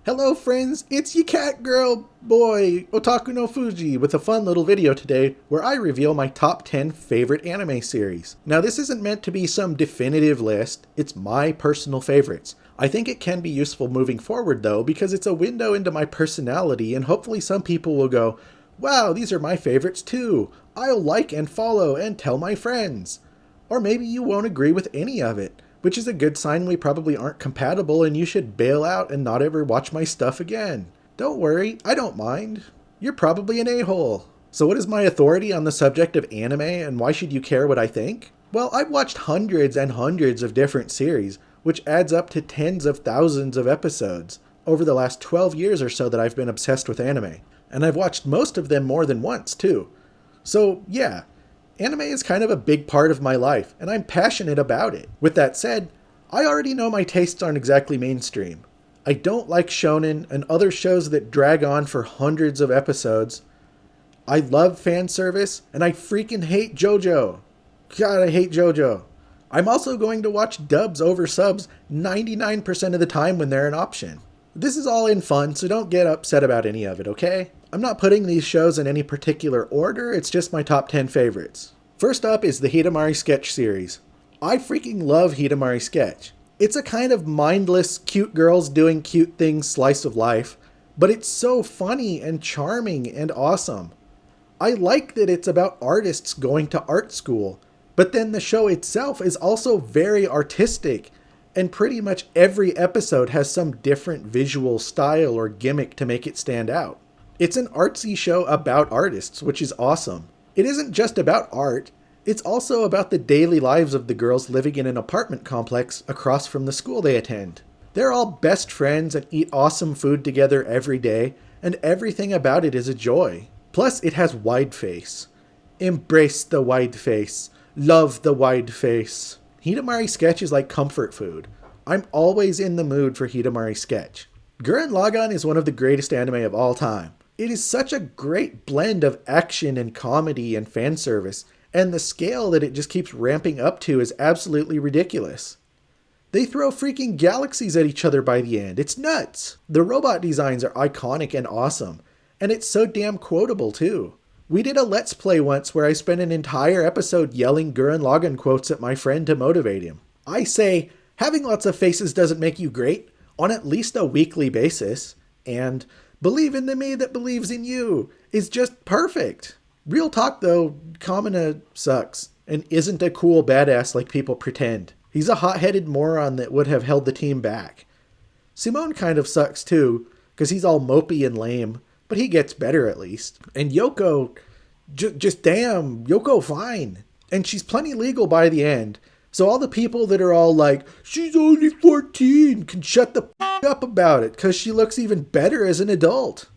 Hello friends, it's your cat girl boy, Otakunofuji, with a fun little video today where I reveal my top 10 favorite anime series. Now this isn't meant to be some definitive list, it's my personal favorites. I think it can be useful moving forward though because it's a window into my personality and hopefully some people will go, wow, these are my favorites too. I'll like and follow and tell my friends. Or maybe you won't agree with any of it, which is a good sign we probably aren't compatible and you should bail out and not ever watch my stuff again. Don't worry, I don't mind. You're probably an a-hole. So what is my authority on the subject of anime and why should you care what I think? Well, I've watched hundreds and hundreds of different series, which adds up to tens of thousands of episodes over the last 12 years or so that I've been obsessed with anime. And I've watched most of them more than once too. So yeah, anime is kind of a big part of my life, and I'm passionate about it. With that said, I already know my tastes aren't exactly mainstream. I don't like shonen and other shows that drag on for hundreds of episodes. I love fan service, and I freaking hate JoJo. God, I hate JoJo. I'm also going to watch dubs over subs 99% of the time when they're an option. This is all in fun, so don't get upset about any of it, okay? I'm not putting these shows in any particular order, it's just my top 10 favorites. First up is the Hitamari Sketch series. I freaking love Hitamari Sketch. It's a kind of mindless, cute girls doing cute things slice of life, but it's so funny and charming and awesome. I like that it's about artists going to art school, but then the show itself is also very artistic, and pretty much every episode has some different visual style or gimmick to make it stand out. It's an artsy show about artists, which is awesome. It isn't just about art, it's also about the daily lives of the girls living in an apartment complex across from the school they attend. They're all best friends and eat awesome food together every day, and everything about it is a joy. Plus, it has wide face. Embrace the wide face. Love the wide face. Hitamari Sketch is like comfort food. I'm always in the mood for Hitamari Sketch. Gurren Lagann is one of the greatest anime of all time. It is such a great blend of action and comedy and fan service, and the scale that it just keeps ramping up to is absolutely ridiculous. They throw freaking galaxies at each other by the end. It's nuts. The robot designs are iconic and awesome, and it's so damn quotable too. We did a Let's Play once where I spent an entire episode yelling Gurren Lagann quotes at my friend to motivate him. I say, having lots of faces doesn't make you great, on at least a weekly basis, and believe in the me that believes in you is just perfect. Real talk though, Kamina sucks and isn't a cool badass like people pretend. He's a hot-headed moron that would have held the team back. Simone kind of sucks too, because he's all mopey and lame, but he gets better at least. And Yoko, just damn, Yoko fine. And she's plenty legal by the end. So all the people that are all like, she's only 14, can shut the up about it, because she looks even better as an adult.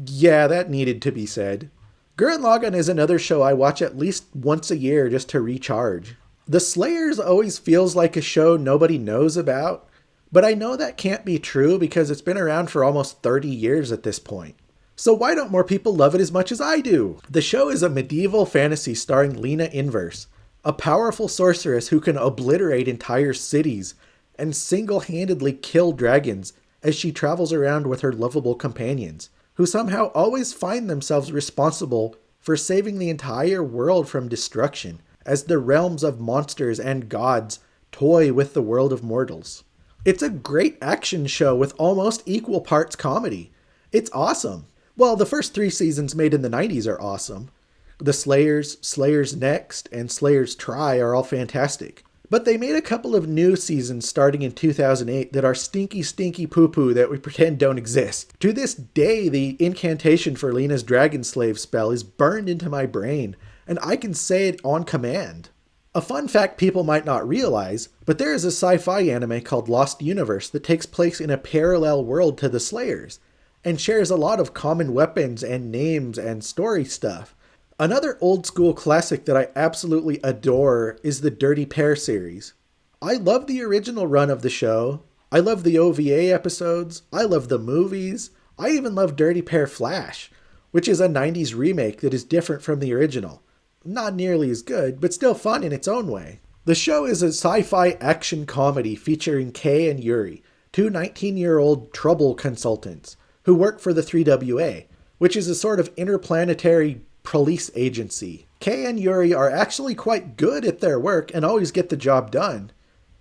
Yeah, that needed to be said. Gurren Lagann is another show I watch at least once a year just to recharge. The Slayers always feels like a show nobody knows about, but I know that can't be true because it's been around for almost 30 years at this point. So why don't more people love it as much as I do? The show is a medieval fantasy starring Lena Inverse, a powerful sorceress who can obliterate entire cities and single-handedly kill dragons as she travels around with her lovable companions, who somehow always find themselves responsible for saving the entire world from destruction as the realms of monsters and gods toy with the world of mortals. It's a great action show with almost equal parts comedy. It's awesome. Well, the first 3 seasons made in the 90s are awesome. The Slayers, Slayers Next, and Slayers Try are all fantastic. But they made a couple of new seasons starting in 2008 that are stinky poo-poo that we pretend don't exist. To this day, the incantation for Lena's Dragon Slave spell is burned into my brain, and I can say it on command. A fun fact people might not realize, but there is a sci-fi anime called Lost Universe that takes place in a parallel world to the Slayers, and shares a lot of common weapons and names and story stuff. Another old school classic that I absolutely adore is the Dirty Pair series. I love the original run of the show. I love the OVA episodes. I love the movies. I even love Dirty Pair Flash, which is a 90s remake that is different from the original. Not nearly as good, but still fun in its own way. The show is a sci-fi action comedy featuring Kei and Yuri, two 19-year-old trouble consultants who work for the 3WA, which is a sort of interplanetary police agency. Kei and Yuri are actually quite good at their work and always get the job done,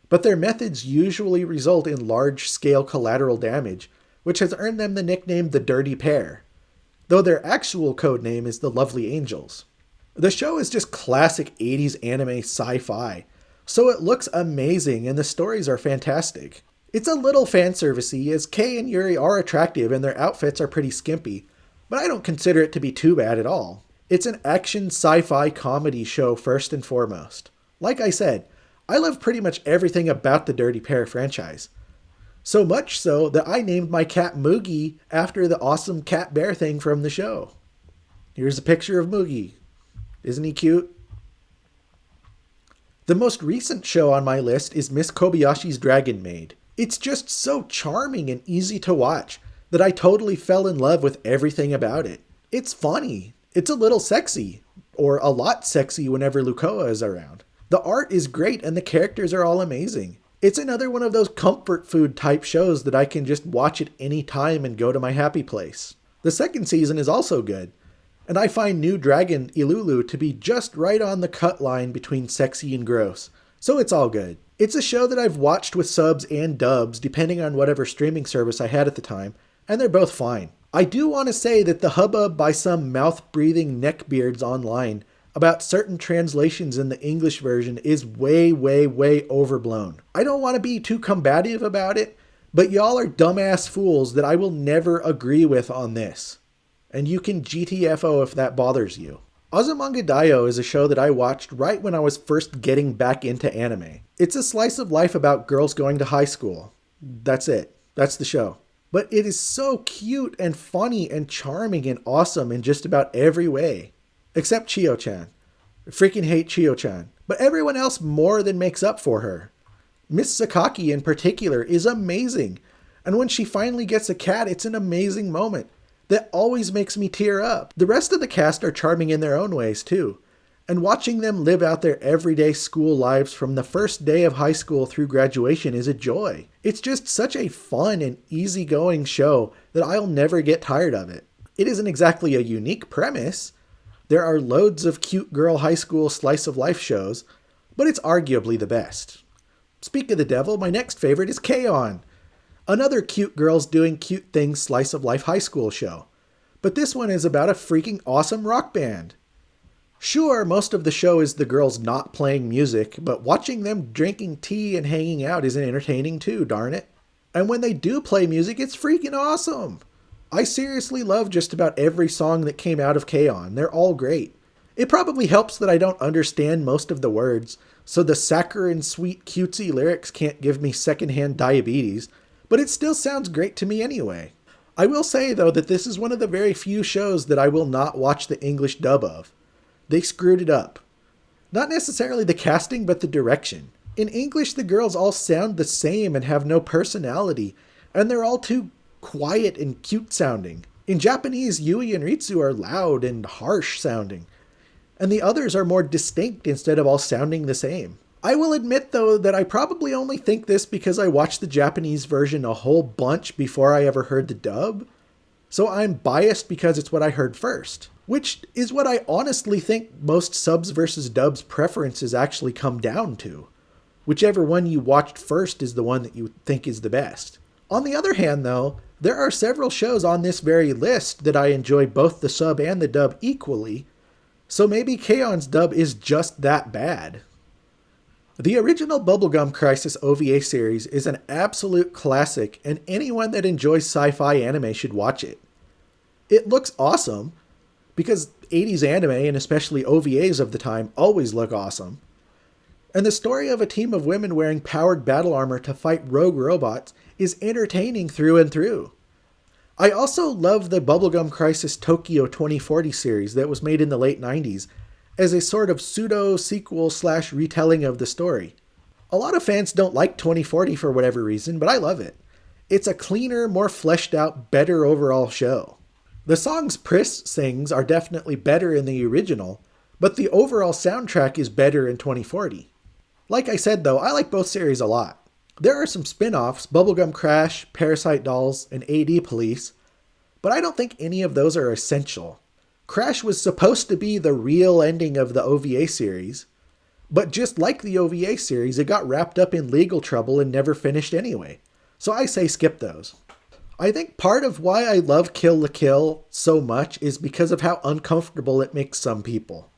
but their methods usually result in large-scale collateral damage, which has earned them the nickname the Dirty Pair, though their actual code name is the Lovely Angels. The show is just classic 80s anime sci-fi, so it looks amazing and the stories are fantastic. It's a little fanservice-y, as Kei and Yuri are attractive and their outfits are pretty skimpy, but I don't consider it to be too bad at all. It's an action sci-fi comedy show first and foremost. Like I said, I love pretty much everything about the Dirty Pair franchise. So much so that I named my cat Moogie after the awesome cat bear thing from the show. Here's a picture of Moogie. Isn't he cute? The most recent show on my list is Miss Kobayashi's Dragon Maid. It's just so charming and easy to watch that I totally fell in love with everything about it. It's funny. It's a little sexy, or a lot sexy whenever Lukoa is around. The art is great and the characters are all amazing. It's another one of those comfort food type shows that I can just watch at any time and go to my happy place. The second season is also good, and I find new dragon Ilulu to be just right on the cut line between sexy and gross, so it's all good. It's a show that I've watched with subs and dubs depending on whatever streaming service I had at the time, and they're both fine. I do want to say that the hubbub by some mouth-breathing neckbeards online about certain translations in the English version is way overblown. I don't want to be too combative about it, but y'all are dumbass fools that I will never agree with on this. And you can GTFO if that bothers you. Azumanga Daioh is a show that I watched right when I was first getting back into anime. It's a slice of life about girls going to high school. That's it. That's the show. But it is so cute and funny and charming and awesome in just about every way. Except Chiyo-chan. I freaking hate Chiyo-chan. But everyone else more than makes up for her. Miss Sakaki in particular is amazing. And when she finally gets a cat, it's an amazing moment that always makes me tear up. The rest of the cast are charming in their own ways too. And watching them live out their everyday school lives from the first day of high school through graduation is a joy. It's just such a fun and easygoing show that I'll never get tired of it. It isn't exactly a unique premise. There are loads of cute girl high school slice of life shows, but it's arguably the best. Speak of the devil, my next favorite is K-On!, another cute girls doing cute things slice of life high school show. But this one is about a freaking awesome rock band. Sure, most of the show is the girls not playing music, but watching them drinking tea and hanging out is entertaining too, darn it. And when they do play music, it's freaking awesome. I seriously love just about every song that came out of K-On! They're all great. It probably helps that I don't understand most of the words, so the saccharine sweet cutesy lyrics can't give me secondhand diabetes, but it still sounds great to me anyway. I will say though that this is one of the very few shows that I will not watch the English dub of. They screwed it up. Not necessarily the casting, but the direction. In English, the girls all sound the same and have no personality, and they're all too quiet and cute sounding. In Japanese, Yui and Ritsu are loud and harsh sounding, and the others are more distinct instead of all sounding the same. I will admit though that I probably only think this because I watched the Japanese version a whole bunch before I ever heard the dub, so I'm biased because it's what I heard first. Which is what I honestly think most subs versus dubs preferences actually come down to. Whichever one you watched first is the one that you think is the best. On the other hand though, there are several shows on this very list that I enjoy both the sub and the dub equally, so maybe K-On!'s dub is just that bad. The original Bubblegum Crisis OVA series is an absolute classic, and anyone that enjoys sci-fi anime should watch it. It looks awesome, because 80s anime, and especially OVAs of the time, always look awesome. And the story of a team of women wearing powered battle armor to fight rogue robots is entertaining through and through. I also love the Bubblegum Crisis Tokyo 2040 series that was made in the late 90s as a sort of pseudo-sequel / retelling of the story. A lot of fans don't like 2040 for whatever reason, but I love it. It's a cleaner, more fleshed out, better overall show. The songs Pris sings are definitely better in the original, but the overall soundtrack is better in 2040. Like I said though, I like both series a lot. There are some spin-offs, Bubblegum Crash, Parasite Dolls, and AD Police, but I don't think any of those are essential. Crash was supposed to be the real ending of the OVA series, but just like the OVA series, it got wrapped up in legal trouble and never finished anyway. So I say skip those. I think part of why I love Kill la Kill so much is because of how uncomfortable it makes some people.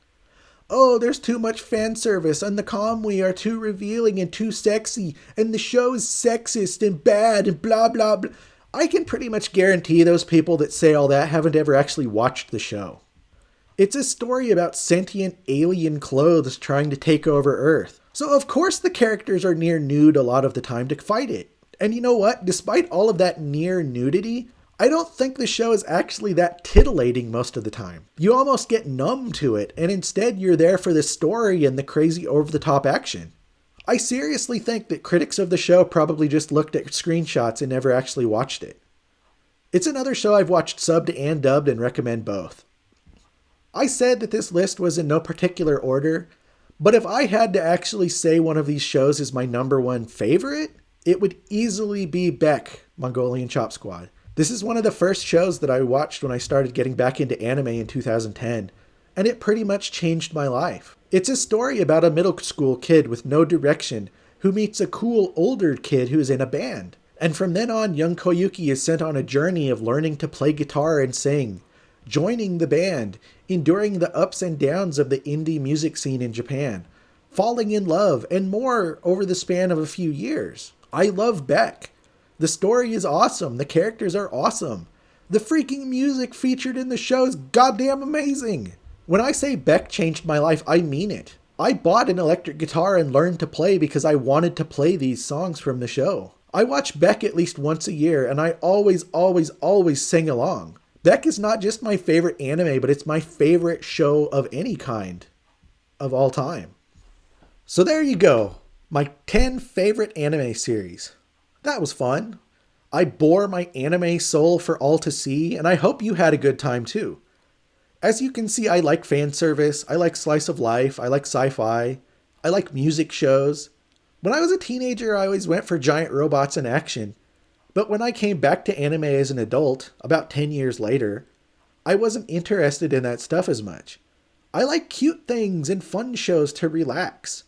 Oh, there's too much fan service, and the kamui are too revealing and too sexy, and the show is sexist and bad and blah blah blah. I can pretty much guarantee those people that say all that haven't ever actually watched the show. It's a story about sentient alien clothes trying to take over Earth. So of course the characters are near nude a lot of the time to fight it. And you know what? Despite all of that near nudity, I don't think the show is actually that titillating most of the time. You almost get numb to it, and instead you're there for the story and the crazy over-the-top action. I seriously think that critics of the show probably just looked at screenshots and never actually watched it. It's another show I've watched subbed and dubbed and recommend both. I said that this list was in no particular order, but if I had to actually say one of these shows is my number one favorite, it would easily be Beck, Mongolian Chop Squad. This is one of the first shows that I watched when I started getting back into anime in 2010, and it pretty much changed my life. It's a story about a middle school kid with no direction who meets a cool older kid who's in a band. And from then on, young Koyuki is sent on a journey of learning to play guitar and sing, joining the band, enduring the ups and downs of the indie music scene in Japan, falling in love, and more over the span of a few years. I love Beck. The story is awesome. The characters are awesome. The freaking music featured in the show is goddamn amazing. When I say Beck changed my life, I mean it. I bought an electric guitar and learned to play because I wanted to play these songs from the show. I watch Beck at least once a year, and I always sing along. Beck is not just my favorite anime, but it's my favorite show of any kind of all time. So there you go. My 10 favorite anime series. That was fun. I bore my anime soul for all to see, and I hope you had a good time too. As you can see, I like fan service, I like slice of life, I like sci-fi, I like music shows. When I was a teenager, I always went for giant robots and action. But when I came back to anime as an adult, about 10 years later, I wasn't interested in that stuff as much. I like cute things and fun shows to relax.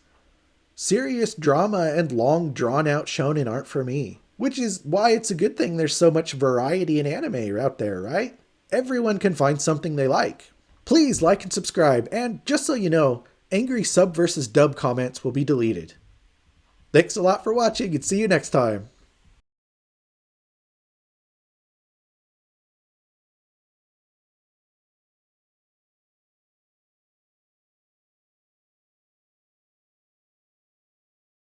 Serious drama and long drawn-out shonen aren't for me, which is why it's a good thing there's so much variety in anime out there, right? Everyone can find something they like. Please like and subscribe, and just so you know, angry sub versus dub comments will be deleted. Thanks a lot for watching, and see you next time.